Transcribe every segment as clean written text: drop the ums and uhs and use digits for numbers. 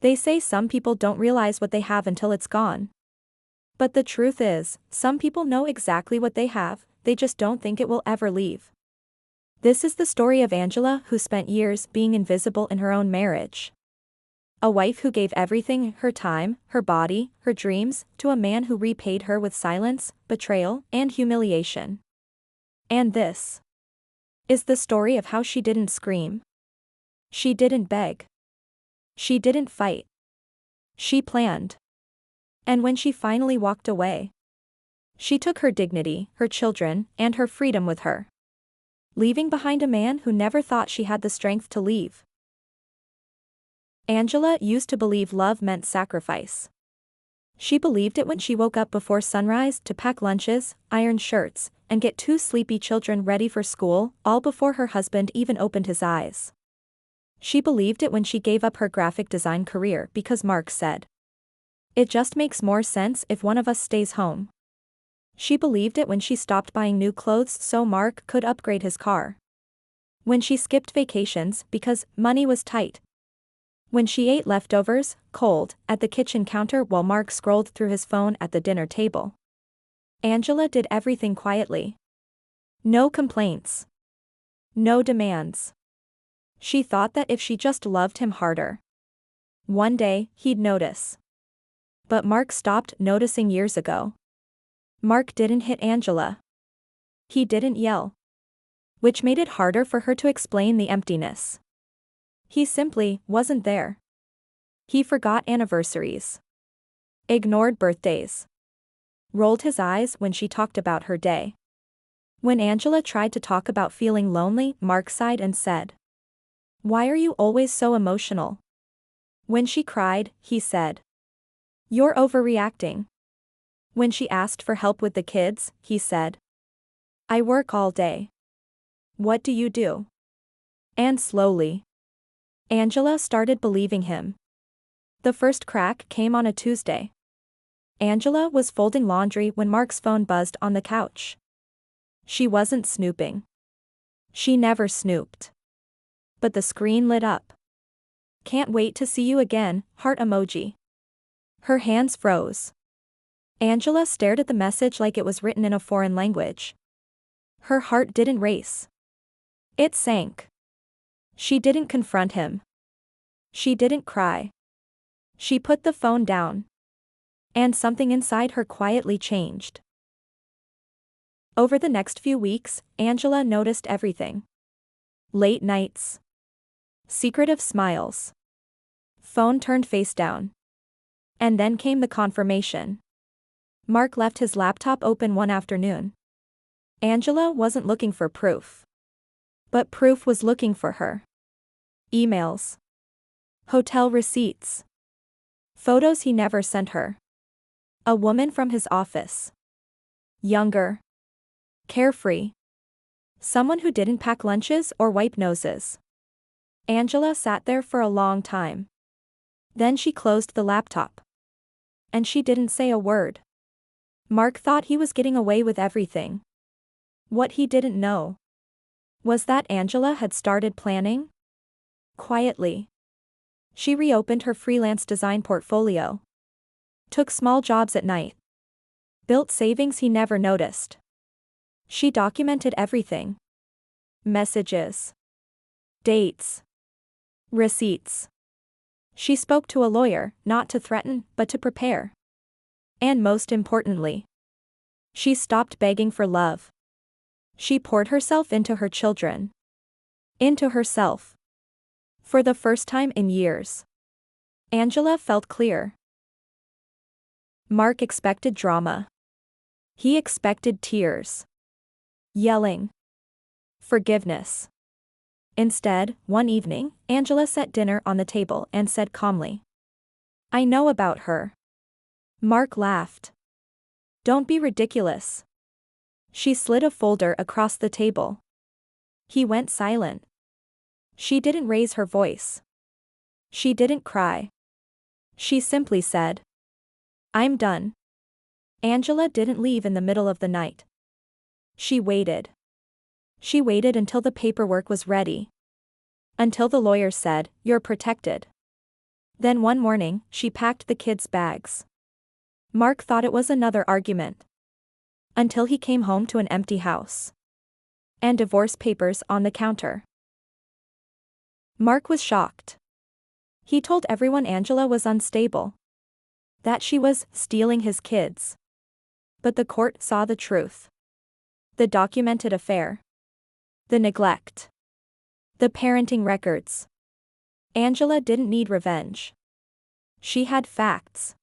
They say some people don't realize what they have until it's gone. But the truth is, some people know exactly what they have, they just don't think it will ever leave. This is the story of Angela, who spent years being invisible in her own marriage. A wife who gave everything, her time, her body, her dreams, to a man who repaid her with silence, betrayal, and humiliation. And this is the story of how she didn't scream. She didn't beg. She didn't fight. She planned. And when she finally walked away, she took her dignity, her children, and her freedom with her, leaving behind a man who never thought she had the strength to leave. Angela used to believe love meant sacrifice. She believed it when she woke up before sunrise to pack lunches, iron shirts, and get two sleepy children ready for school, all before her husband even opened his eyes. She believed it when she gave up her graphic design career because Mark said, "It just makes more sense if one of us stays home." She believed it when she stopped buying new clothes so Mark could upgrade his car. When she skipped vacations because money was tight. When she ate leftovers, cold, at the kitchen counter while Mark scrolled through his phone at the dinner table. Angela did everything quietly. No complaints. No demands. She thought that if she just loved him harder, one day, he'd notice. But Mark stopped noticing years ago. Mark didn't hit Angela. He didn't yell. Which made it harder for her to explain the emptiness. He simply wasn't there. He forgot anniversaries. Ignored birthdays. Rolled his eyes when she talked about her day. When Angela tried to talk about feeling lonely, Mark sighed and said, "Why are you always so emotional?" When she cried, he said, "You're overreacting." When she asked for help with the kids, he said, "I work all day. What do you do?" And slowly, Angela started believing him. The first crack came on a Tuesday. Angela was folding laundry when Mark's phone buzzed on the couch. She wasn't snooping. She never snooped. But the screen lit up. "Can't wait to see you again," heart emoji. Her hands froze. Angela stared at the message like it was written in a foreign language. Her heart didn't race. It sank. She didn't confront him. She didn't cry. She put the phone down. And something inside her quietly changed. Over the next few weeks, Angela noticed everything. Late nights. Secretive smiles. Phone turned face down. And then came the confirmation. Mark left his laptop open one afternoon. Angela wasn't looking for proof. But proof was looking for her. Emails. Hotel receipts. Photos he never sent her. A woman from his office. Younger. Carefree. Someone who didn't pack lunches or wipe noses. Angela sat there for a long time. Then she closed the laptop. And she didn't say a word. Mark thought he was getting away with everything. What he didn't know was that Angela had started planning. Quietly. She reopened her freelance design portfolio. Took small jobs at night. Built savings he never noticed. She documented everything. Messages. Dates. Receipts. She spoke to a lawyer, not to threaten, but to prepare. And most importantly, she stopped begging for love. She poured herself into her children. Into herself. For the first time in years, Angela felt clear. Mark expected drama. He expected tears. Yelling. Forgiveness. Instead, one evening, Angela set dinner on the table and said calmly, "I know about her." Mark laughed. "Don't be ridiculous." She slid a folder across the table. He went silent. She didn't raise her voice. She didn't cry. She simply said, "I'm done." Angela didn't leave in the middle of the night. She waited. She waited until the paperwork was ready. Until the lawyer said, "You're protected." Then one morning, she packed the kids' bags. Mark thought it was another argument. Until he came home to an empty house. And divorce papers on the counter. Mark was shocked. He told everyone Angela was unstable. That she was stealing his kids. But the court saw the truth. The documented affair. The neglect. The parenting records. Angela didn't need revenge. She had facts.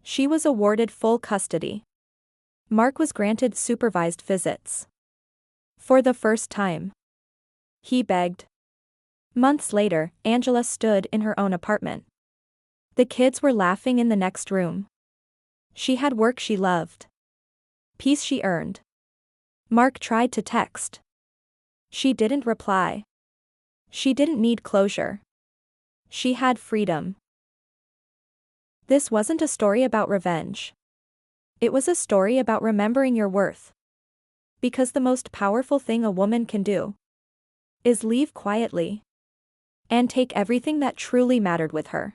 She was awarded full custody. Mark was granted supervised visits. For the first time. He begged. Months later, Angela stood in her own apartment. The kids were laughing in the next room. She had work she loved. Peace she earned. Mark tried to text. She didn't reply. She didn't need closure. She had freedom. This wasn't a story about revenge. It was a story about remembering your worth. Because the most powerful thing a woman can do is leave quietly and take everything that truly mattered with her.